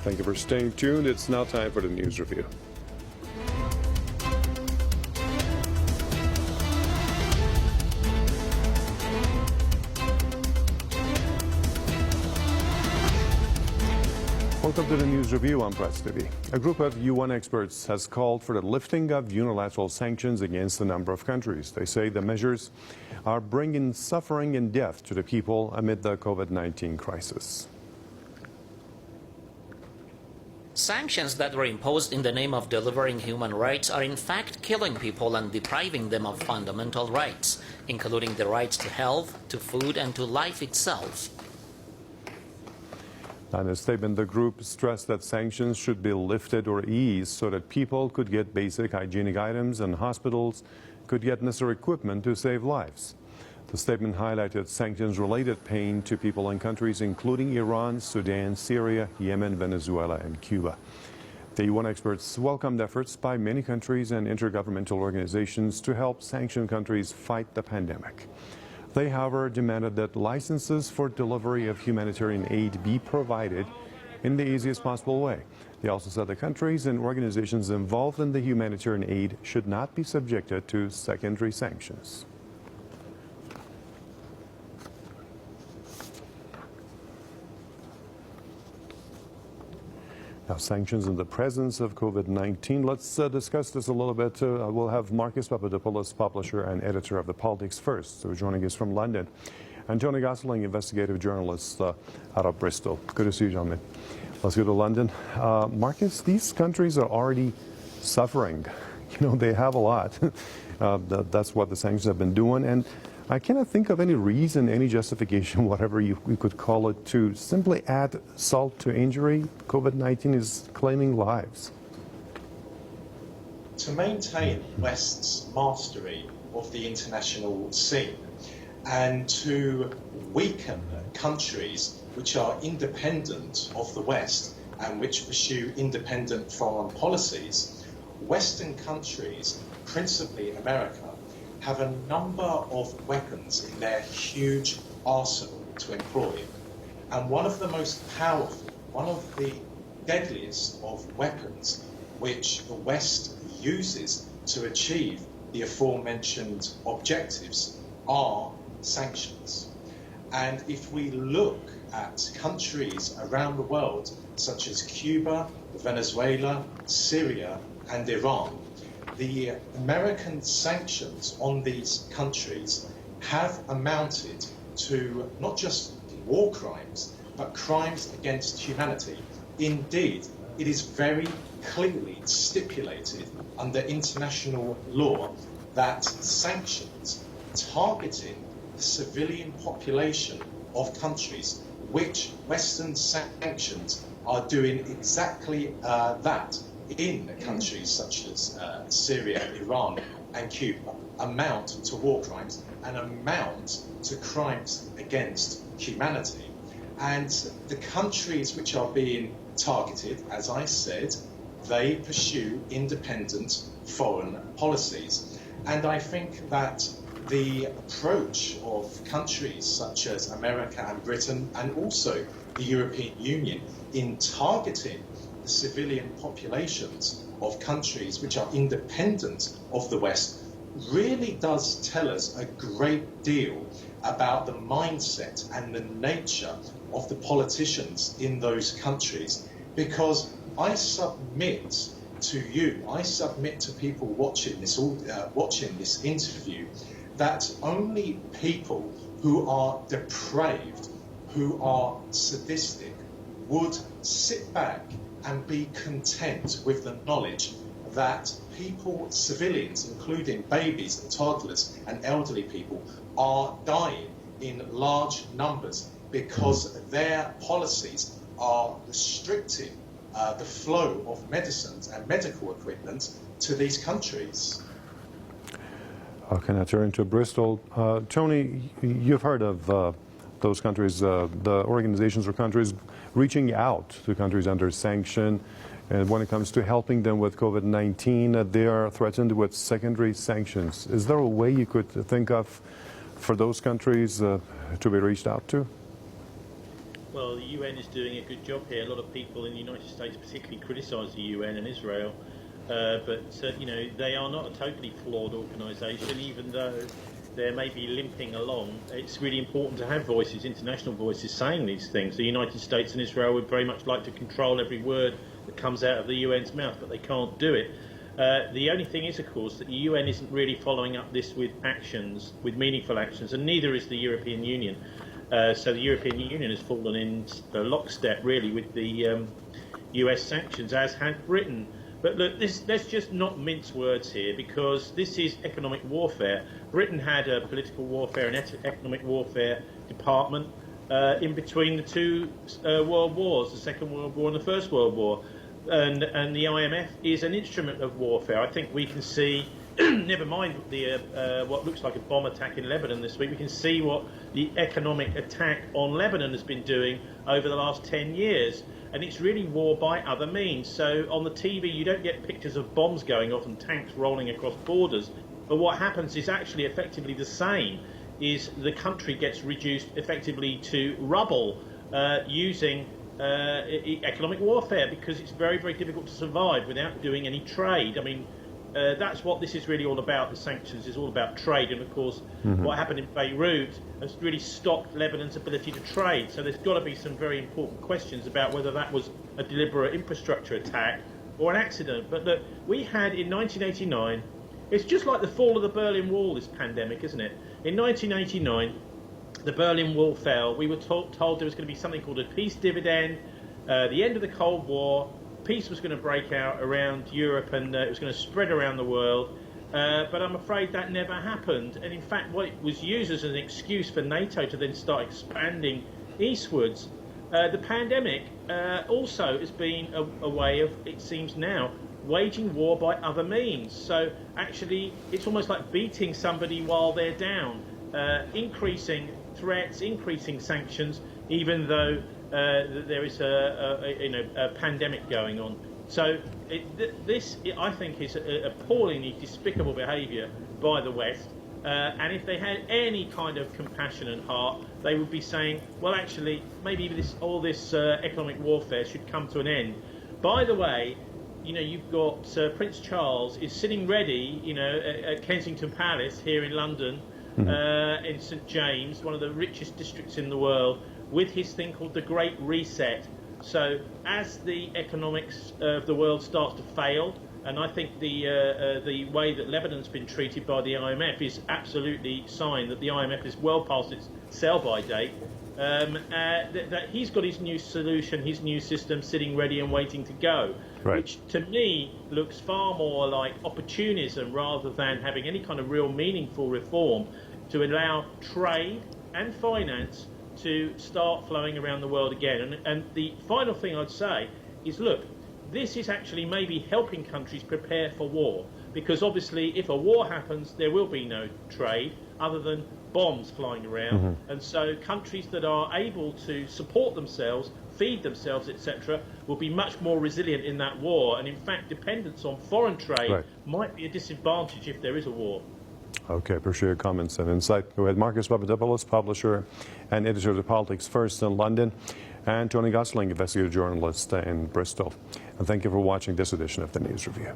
Thank you for staying tuned. It's now time for the news review. Welcome to the News Review on Press TV. A group of UN experts has called for the lifting of unilateral sanctions against a number of countries. They say the measures are bringing suffering and death to the people amid the COVID-19 crisis. Sanctions that were imposed in the name of delivering human rights are in fact killing people and depriving them of fundamental rights, including the rights to health, to food, and to life itself. In a statement, the group stressed that sanctions should be lifted or eased so that people could get basic hygienic items and hospitals could get necessary equipment to save lives. The statement highlighted sanctions-related pain to people in countries including Iran, Sudan, Syria, Yemen, Venezuela, and Cuba. The UN experts welcomed efforts by many countries and intergovernmental organizations to help sanctioned countries fight the pandemic. They, however, demanded that licenses for delivery of humanitarian aid be provided in the easiest possible way. They also said the countries and organizations involved in the humanitarian aid should not be subjected to secondary sanctions. Now, sanctions in the presence of COVID-19. Let's discuss this a little bit. We'll have Marcus Papadopoulos, publisher and editor of The Politics First, so joining us from London, and Tony Gosling, investigative journalist out of Bristol. Good to see you, gentlemen. Let's go to London. Marcus, these countries are already suffering. You know, they have a lot. That's what the sanctions have been doing. And I cannot think of any reason, any justification, whatever we could call it, to simply add salt to injury. COVID-19 is claiming lives. To maintain West's mastery of the international scene and to weaken countries which are independent of the West and which pursue independent foreign policies, Western countries, principally America, have a number of weapons in their huge arsenal to employ. And one of the most powerful, one of the deadliest of weapons which the West uses to achieve the aforementioned objectives are sanctions. And if we look at countries around the world, such as Cuba, Venezuela, Syria, and Iran, the American sanctions on these countries have amounted to not just war crimes, but crimes against humanity. Indeed, it is very clearly stipulated under international law that sanctions targeting the civilian population of countries, which Western sanctions are doing exactly that in countries such as Syria, Iran, and Cuba, amount to war crimes and amount to crimes against humanity. And the countries which are being targeted, as I said, they pursue independent foreign policies. And I think that the approach of countries such as America and Britain, and also the European Union, in targeting the civilian populations of countries which are independent of the West, really does tell us a great deal about the mindset and the nature of the politicians in those countries. Because I submit to you, I submit to people watching this interview, that only people who are depraved, who are sadistic, would sit back and be content with the knowledge that people, civilians, including babies and toddlers and elderly people, are dying in large numbers because their policies are restricting the flow of medicines and medical equipment to these countries. Can I turn to Bristol? Tony, you've heard of those countries, the organizations or countries reaching out to countries under sanction, and when it comes to helping them with COVID-19, they are threatened with secondary sanctions. Is there a way you could think of for those countries to be reached out to? Well, the UN is doing a good job here. A lot of people in the United States particularly criticise the UN and Israel, but you know, they are not a totally flawed organisation, even though they may be limping along. It's really important to have voices, international voices, saying these things. The United States and Israel would very much like to control every word that comes out of the UN's mouth, but they can't do it. The only thing is, of course, that the UN isn't really following up this with actions, with meaningful actions, and neither is the European Union. So the European Union has fallen in lockstep, really, with the US sanctions, as had Britain. But look, let's just not mince words here, because this is economic warfare. Britain had a political warfare and economic warfare department in between the two world wars, the Second World War and the First World War. And the IMF is an instrument of warfare. I think we can see, never mind the what looks like a bomb attack in Lebanon this week, we can see what the economic attack on Lebanon has been doing over the last 10 years. And it's really war by other means. So on the TV, you don't get pictures of bombs going off and tanks rolling across borders. But what happens is actually effectively the same, is the country gets reduced effectively to rubble using economic warfare, because it's very, very difficult to survive without doing any trade. I mean, that's what this is really all about. The sanctions is all about trade, and of course what happened in Beirut has really stopped Lebanon's ability to trade. So there's got to be some very important questions about whether that was a deliberate infrastructure attack or an accident. But look, we had in 1989, it's just like the fall of the Berlin Wall, this pandemic, isn't it? In 1989, the Berlin Wall fell. We were told there was going to be something called a peace dividend, the end of the Cold War. Peace was going to break out around Europe, and it was going to spread around the world. But I'm afraid that never happened. And in fact, what it was used as an excuse for NATO to then start expanding eastwards. The pandemic also has been a way of, it seems now, waging war by other means. So actually, it's almost like beating somebody while they're down, increasing threats, increasing sanctions, even though there is a pandemic going on. So this, I think, is appallingly despicable behaviour by the West. And if they had any kind of compassion and heart, they would be saying, well, actually, maybe all this economic warfare should come to an end. By the way, you know, you've got Prince Charles is sitting ready, you know, at Kensington Palace here in London, in St James, one of the richest districts in the world, with his thing called the Great Reset. So as the economics of the world starts to fail, and I think the way that Lebanon's been treated by the IMF is absolutely a sign that the IMF is well past its sell-by date, that he's got his new solution, his new system sitting ready and waiting to go, right, which to me looks far more like opportunism rather than having any kind of real meaningful reform to allow trade and finance to start flowing around the world again. And the final thing I'd say is, look, this is actually maybe helping countries prepare for war, because obviously if a war happens, there will be no trade other than bombs flying around. And so countries that are able to support themselves, feed themselves, etc., will be much more resilient in that war. And in fact, dependence on foreign trade might be a disadvantage if there is a war. Okay, appreciate your comments and insight. We had Marcus Papadopoulos, publisher and editor of the Politics First in London, and Tony Gosling, investigative journalist in Bristol. And thank you for watching this edition of the News Review.